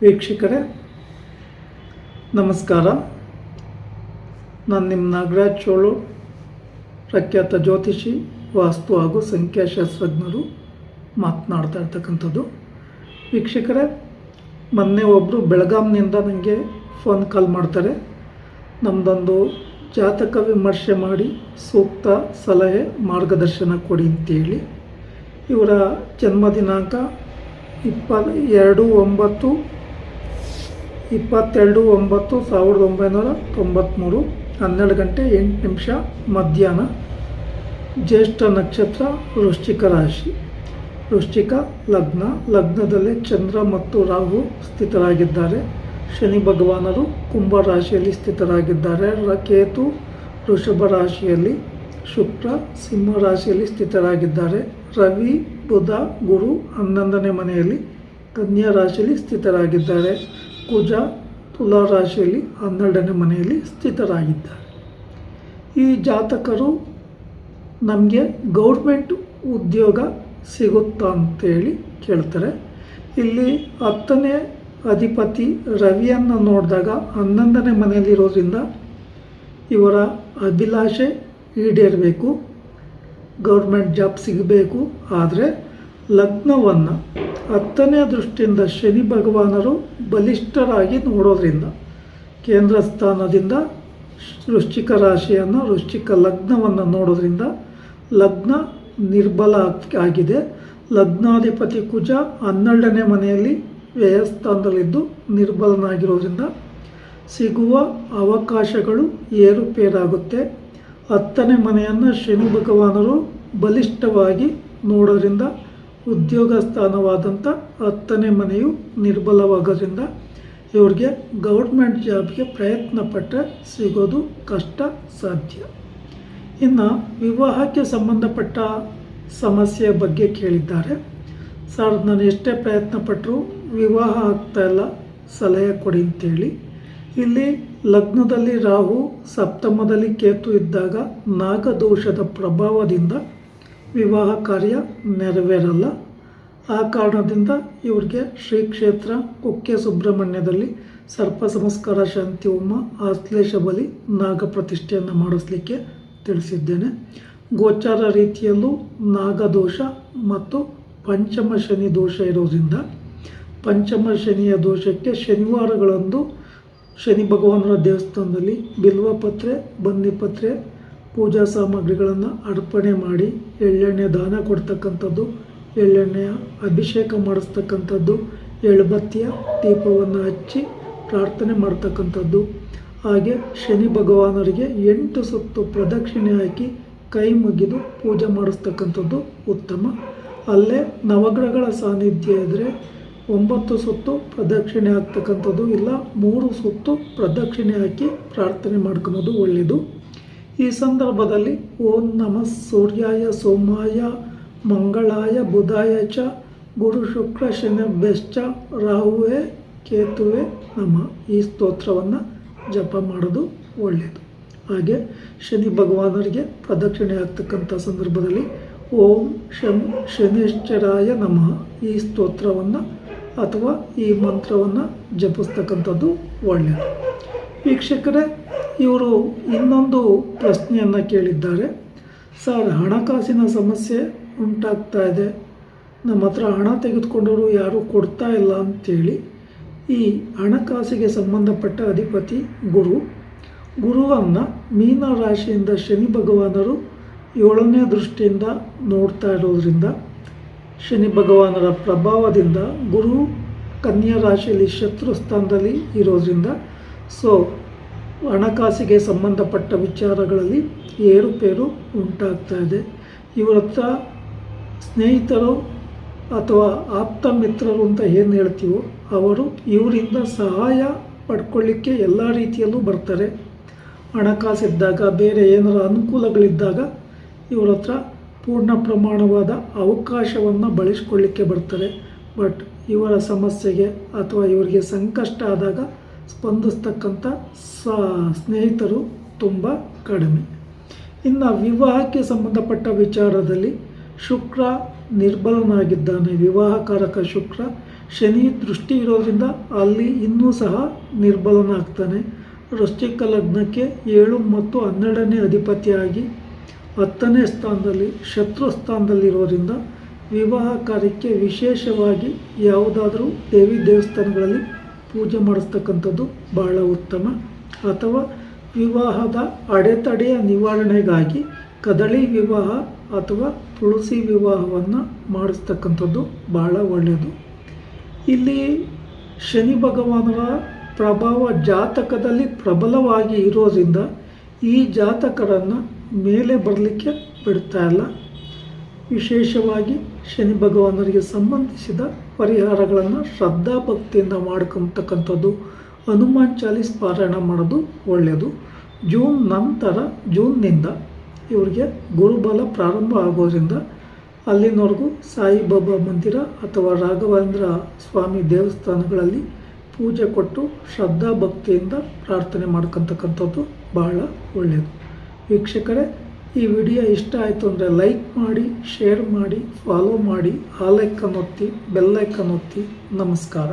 ವೀಕ್ಷಕರೇ ನಮಸ್ಕಾರ. ನಾನು ನಿಮ್ಮ ನಾಗರಾಜ್ ಚೋಳು, ಪ್ರಖ್ಯಾತ ಜ್ಯೋತಿಷಿ, ವಾಸ್ತು ಹಾಗೂ ಸಂಖ್ಯಾಶಾಸ್ತ್ರಜ್ಞರು ಮಾತನಾಡ್ತಾ ಇರ್ತಕ್ಕಂಥದ್ದು. ವೀಕ್ಷಕರೇ, ಮೊನ್ನೆ ಒಬ್ಬರು ಬೆಳಗಾಂನಿಂದ ನನಗೆ ಫೋನ್ ಕಾಲ್ ಮಾಡ್ತಾರೆ. ನಮ್ಮದೊಂದು ಜಾತಕ ವಿಮರ್ಶೆ ಮಾಡಿ ಸೂಕ್ತ ಸಲಹೆ ಮಾರ್ಗದರ್ಶನ ಕೊಡಿ ಅಂತೇಳಿ. ಇವರ ಜನ್ಮ ದಿನಾಂಕ 22/9/1993, 12:08 ಮಧ್ಯಾಹ್ನ. ಜ್ಯೇಷ್ಠ ನಕ್ಷತ್ರ, ವೃಶ್ಚಿಕ ರಾಶಿ, ವೃಶ್ಚಿಕ ಲಗ್ನ. ಲಗ್ನದಲ್ಲಿ ಚಂದ್ರ ಮತ್ತು ರಾಹು ಸ್ಥಿತರಾಗಿದ್ದಾರೆ. ಶನಿ ಭಗವಾನರು ಕುಂಭ ರಾಶಿಯಲ್ಲಿ ಸ್ಥಿತರಾಗಿದ್ದಾರೆ. ಕೇತು ವೃಷಭ ರಾಶಿಯಲ್ಲಿ, ಶುಕ್ರ ಸಿಂಹ ರಾಶಿಯಲ್ಲಿ ಸ್ಥಿತರಾಗಿದ್ದಾರೆ. ರವಿ ಬುಧ ಗುರು 11ನೇ ಮನೆಯಲ್ಲಿ ಕನ್ಯಾ ರಾಶಿಯಲ್ಲಿ ಸ್ಥಿತರಾಗಿದ್ದಾರೆ. ಕುಜ ತುಲಾ ರಾಶಿಯಲ್ಲಿ 12ನೇ ಮನೆಯಲ್ಲಿ ಸ್ಥಿತರಾಗಿದ್ದಾರೆ. ಈ ಜಾತಕರು ನಮಗೆ ಗೌರ್ಮೆಂಟ್ ಉದ್ಯೋಗ ಸಿಗುತ್ತಾ ಅಂತೇಳಿ ಕೇಳ್ತಾರೆ. ಇಲ್ಲಿ 10ನೇ ಅಧಿಪತಿ ರವಿಯನ್ನು ನೋಡಿದಾಗ 11ನೇ ಮನೆಯಲ್ಲಿರೋದ್ರಿಂದ ಇವರ ಅಭಿಲಾಷೆ ಈಡೇರಬೇಕು, ಗೌರ್ಮೆಂಟ್ ಜಾಬ್ ಸಿಗಬೇಕು. ಆದರೆ ಲಗ್ನವನ್ನು 10ನೇ ದೃಷ್ಟಿಯಿಂದ ಶನಿ ಭಗವಾನರು ಬಲಿಷ್ಠರಾಗಿ ನೋಡೋದ್ರಿಂದ, ಕೇಂದ್ರ ಸ್ಥಾನದಿಂದ ವೃಶ್ಚಿಕ ರಾಶಿಯನ್ನು, ವೃಶ್ಚಿಕ ಲಗ್ನವನ್ನು ನೋಡೋದ್ರಿಂದ ಲಗ್ನ ನಿರ್ಬಲ ಆಗಿದೆ. ಲಗ್ನಾಧಿಪತಿ ಕುಜ 12ನೇ ಮನೆಯಲ್ಲಿ ವ್ಯಯಸ್ಥಾನದಲ್ಲಿದ್ದು ನಿರ್ಬಲನಾಗಿರೋದ್ರಿಂದ ಸಿಗುವ ಅವಕಾಶಗಳು ಏರುಪೇರಾಗುತ್ತೆ. 10ನೇ ಮನೆಯನ್ನು ಶನಿ ಭಗವಾನರು ಬಲಿಷ್ಠವಾಗಿ ನೋಡೋದ್ರಿಂದ ಉದ್ಯೋಗ ಸ್ಥಾನವಾದಂಥ 10ನೇ ಮನೆಯು ನಿರ್ಬಲವಾಗೋದ್ರಿಂದ ಇವ್ರಿಗೆ ಗೌರ್ಮೆಂಟ್ ಜಾಬ್ಗೆ ಪ್ರಯತ್ನ ಪಟ್ಟರೆ ಸಿಗೋದು ಕಷ್ಟ ಸಾಧ್ಯ. ಇನ್ನು ವಿವಾಹಕ್ಕೆ ಸಂಬಂಧಪಟ್ಟ ಸಮಸ್ಯೆಯ ಬಗ್ಗೆ ಕೇಳಿದ್ದಾರೆ. ಸರ್, ನಾನು ಎಷ್ಟೇ ಪ್ರಯತ್ನ ಪಟ್ಟರೂ ವಿವಾಹ ಆಗ್ತಾಯಿಲ್ಲ, ಸಲಹೆ ಕೊಡಿ ಅಂತೇಳಿ. ಇಲ್ಲಿ ಲಗ್ನದಲ್ಲಿ ರಾಹು, ಸಪ್ತಮದಲ್ಲಿ ಕೇತು ಇದ್ದಾಗ ನಾಗದೋಷದ ಪ್ರಭಾವದಿಂದ ವಿವಾಹ ಕಾರ್ಯ ನೆರವೇರಲ್ಲ. ಆ ಕಾರಣದಿಂದ ಇವ್ರಿಗೆ ಶ್ರೀ ಕ್ಷೇತ್ರ ಕುಕ್ಕೆ ಸುಬ್ರಹ್ಮಣ್ಯದಲ್ಲಿ ಸರ್ಪ ಸಂಸ್ಕಾರ ಶಾಂತಿ ಹೋಮ, ಆಶ್ಲೇಷ ಬಲಿ, ನಾಗ ಪ್ರತಿಷ್ಠೆಯನ್ನು ಮಾಡಿಸ್ಲಿಕ್ಕೆ ತಿಳಿಸಿದ್ದೇನೆ. ಗೋಚಾರ ರೀತಿಯಲ್ಲೂ ನಾಗದೋಷ ಮತ್ತು ಪಂಚಮ ಶನಿ ದೋಷ ಇರೋದ್ರಿಂದ ಪಂಚಮ ಶನಿಯ ದೋಷಕ್ಕೆ ಶನಿವಾರಗಳಂದು ಶನಿ ಭಗವಾನರ ದೇವಸ್ಥಾನದಲ್ಲಿ ಬಿಲ್ವಪತ್ರೆ, ಬನ್ನಿಪತ್ರೆ, ಪೂಜಾ ಸಾಮಗ್ರಿಗಳನ್ನು ಅರ್ಪಣೆ ಮಾಡಿ ಎಳ್ಳೆಣ್ಣೆ ದಾನ ಕೊಡ್ತಕ್ಕಂಥದ್ದು, ಎಳ್ಳೆಣ್ಣೆಯ ಅಭಿಷೇಕ ಮಾಡಿಸ್ತಕ್ಕಂಥದ್ದು, ಎಳ್ಬತ್ತಿಯ ದೀಪವನ್ನು ಹಚ್ಚಿ ಪ್ರಾರ್ಥನೆ ಮಾಡ್ತಕ್ಕಂಥದ್ದು. ಹಾಗೆ ಶನಿ ಭಗವಾನರಿಗೆ 8 ಸುತ್ತು ಪ್ರದಕ್ಷಿಣೆ ಹಾಕಿ ಕೈ ಮುಗಿದು ಪೂಜೆ ಮಾಡಿಸ್ತಕ್ಕಂಥದ್ದು ಉತ್ತಮ. ಅಲ್ಲೇ ನವಗ್ರಹಗಳ ಸಾನ್ನಿಧ್ಯ ಇದ್ದರೆ 9 ಸುತ್ತು ಪ್ರದಕ್ಷಿಣೆ ಹಾಕ್ತಕ್ಕಂಥದ್ದು, ಇಲ್ಲ 3 ಸುತ್ತು ಪ್ರದಕ್ಷಿಣೆ ಹಾಕಿ ಪ್ರಾರ್ಥನೆ ಮಾಡ್ಕೊಳೋದು ಒಳ್ಳೆಯದು. ಈ ಸಂದರ್ಭದಲ್ಲಿ ಓಂ ನಮಃ ಸೂರ್ಯಾಯ ಸೋಮಾಯ ಮಂಗಳಾಯ ಬುಧಾಯ ಚ ಗುರು ಶುಕ್ರ ಶನಿಭ್ಯಶ್ಚ ರಾಹುವೇ ಕೇತುವೆ ನಮಃ ಈ ಸ್ತೋತ್ರವನ್ನು ಜಪ ಮಾಡೋದು ಒಳ್ಳೆಯದು. ಹಾಗೆ ಶನಿ ಭಗವಾನರಿಗೆ ಪ್ರದಕ್ಷಿಣೆ ಆಗ್ತಕ್ಕಂಥ ಸಂದರ್ಭದಲ್ಲಿ ಓಂ ಶನಿಶ್ಚರಾಯ ನಮಃ ಈ ಸ್ತೋತ್ರವನ್ನು ಅಥವಾ ಈ ಮಂತ್ರವನ್ನು ಜಪಿಸ್ತಕ್ಕಂಥದ್ದು ಒಳ್ಳೆಯದು. ವೀಕ್ಷಕರೇ, ಇವರು ಇನ್ನೊಂದು ಪ್ರಶ್ನೆಯನ್ನು ಕೇಳಿದ್ದಾರೆ. ಸರ್, ಹಣಕಾಸಿನ ಸಮಸ್ಯೆ ಉಂಟಾಗ್ತಾ ಇದೆ, ನಮ್ಮ ಹತ್ರ ಹಣ ತೆಗೆದುಕೊಂಡವರು ಯಾರೂ ಕೊಡ್ತಾ ಇಲ್ಲ ಅಂಥೇಳಿ. ಈ ಹಣಕಾಸಿಗೆ ಸಂಬಂಧಪಟ್ಟ ಅಧಿಪತಿ ಗುರುವನ್ನು ಮೀನ ರಾಶಿಯಿಂದ ಶನಿ ಭಗವಾನರು 7ನೇ ದೃಷ್ಟಿಯಿಂದ ನೋಡ್ತಾ ಇರೋದ್ರಿಂದ, ಶನಿ ಭಗವಾನರ ಪ್ರಭಾವದಿಂದ ಗುರು ಕನ್ಯಾ ರಾಶಿಯಲ್ಲಿ ಶತ್ರು ಸ್ಥಾನದಲ್ಲಿ ಇರೋದ್ರಿಂದ ಹಣಕಾಸಿಗೆ ಸಂಬಂಧಪಟ್ಟ ವಿಚಾರಗಳಲ್ಲಿ ಏರುಪೇರು ಉಂಟಾಗ್ತಾ ಇದೆ. ಇವರ ಹತ್ರ ಸ್ನೇಹಿತರು ಅಥವಾ ಆಪ್ತ ಮಿತ್ರರು ಅಂತ ಏನು ಹೇಳ್ತೀವೋ ಅವರು ಇವರಿಂದ ಸಹಾಯ ಪಡ್ಕೊಳ್ಳಿಕ್ಕೆ ಎಲ್ಲ ರೀತಿಯಲ್ಲೂ ಬರ್ತಾರೆ. ಹಣಕಾಸಿದ್ದಾಗ, ಬೇರೆ ಏನಾರ ಅನುಕೂಲಗಳಿದ್ದಾಗ ಇವ್ರ ಹತ್ರ ಪೂರ್ಣ ಪ್ರಮಾಣವಾದ ಅವಕಾಶವನ್ನು ಬಳಸ್ಕೊಳ್ಳಿಕ್ಕೆ ಬರ್ತಾರೆ. ಬಟ್ ಇವರ ಸಮಸ್ಯೆಗೆ ಅಥವಾ ಇವರಿಗೆ ಸಂಕಷ್ಟ ಆದಾಗ ಸ್ಪಂದಿಸ್ತಕ್ಕಂಥ ಸ್ನೇಹಿತರು ತುಂಬ ಕಡಿಮೆ. ಇನ್ನು ವಿವಾಹಕ್ಕೆ ಸಂಬಂಧಪಟ್ಟ ವಿಚಾರದಲ್ಲಿ ಶುಕ್ರ ನಿರ್ಬಲನಾಗಿದ್ದಾನೆ. ವಿವಾಹಕಾರಕ ಶುಕ್ರ ಶನಿ ದೃಷ್ಟಿ ಇರೋದ್ರಿಂದ ಅಲ್ಲಿ ಇನ್ನೂ ಸಹ ನಿರ್ಬಲನಾಗ್ತಾನೆ. ವೃಶ್ಚಿಕ ಲಗ್ನಕ್ಕೆ 7 ಮತ್ತು 12ನೇ ಅಧಿಪತಿಯಾಗಿ 10ನೇ ಸ್ಥಾನದಲ್ಲಿ ಶತ್ರು ಸ್ಥಾನದಲ್ಲಿರೋದ್ರಿಂದ ವಿವಾಹ ಕಾರ್ಯಕ್ಕೆ ವಿಶೇಷವಾಗಿ ಯಾವುದಾದ್ರೂ ದೇವಿ ದೇವಸ್ಥಾನಗಳಲ್ಲಿ ಪೂಜೆ ಮಾಡಿಸ್ತಕ್ಕಂಥದ್ದು ಬಹಳ ಉತ್ತಮ. ಅಥವಾ ವಿವಾಹದ ಅಡೆತಡೆಯ ನಿವಾರಣೆಗಾಗಿ ಕದಳಿ ವಿವಾಹ ಅಥವಾ ತುಳಸಿ ವಿವಾಹವನ್ನು ಮಾಡಿಸ್ತಕ್ಕಂಥದ್ದು ಬಹಳ ಒಳ್ಳೆಯದು. ಇಲ್ಲಿ ಶನಿ ಭಗವಾನರ ಪ್ರಭಾವ ಜಾತಕದಲ್ಲಿ ಪ್ರಬಲವಾಗಿ ಇರೋದ್ರಿಂದ ಈ ಜಾತಕರನ್ನು ಮೇಲೆ ಬರಲಿಕ್ಕೆ ಬಿಡ್ತಾ ಇಲ್ಲ. ವಿಶೇಷವಾಗಿ ಶನಿ ಭಗವಾನರಿಗೆ ಸಂಬಂಧಿಸಿದ ಪರಿಹಾರಗಳನ್ನು ಶ್ರದ್ಧಾಭಕ್ತಿಯಿಂದ ಮಾಡ್ಕೊತಕ್ಕಂಥದ್ದು, ಹನುಮಾನ್ ಚಾಲೀಸ್ ಪಾರಾಯಣ ಮಾಡೋದು ಒಳ್ಳೆಯದು. ಜೂನ್ನಿಂದ ಇವರಿಗೆ ಗುರುಬಲ ಪ್ರಾರಂಭ ಆಗೋದ್ರಿಂದ ಅಲ್ಲಿನವರೆಗೂ ಸಾಯಿಬಾಬಾ ಮಂದಿರ ಅಥವಾ ರಾಘವೇಂದ್ರ ಸ್ವಾಮಿ ದೇವಸ್ಥಾನಗಳಲ್ಲಿ ಪೂಜೆ ಕೊಟ್ಟು ಶ್ರದ್ಧಾಭಕ್ತಿಯಿಂದ ಪ್ರಾರ್ಥನೆ ಮಾಡ್ಕೊತಕ್ಕಂಥದ್ದು ಬಹಳ ಒಳ್ಳೆಯದು. ವೀಕ್ಷಕರೇ, ಈ ವಿಡಿಯೋ ಇಷ್ಟ ಆಯಿತು ಅಂದರೆ ಲೈಕ್ ಮಾಡಿ, ಶೇರ್ ಮಾಡಿ, ಫಾಲೋ ಮಾಡಿ, ಆಲ್ ಐಕಾನ್ ಒತ್ತಿ, ಬೆಲ್ ಐಕಾನ್ ಒತ್ತಿ. ನಮಸ್ಕಾರ.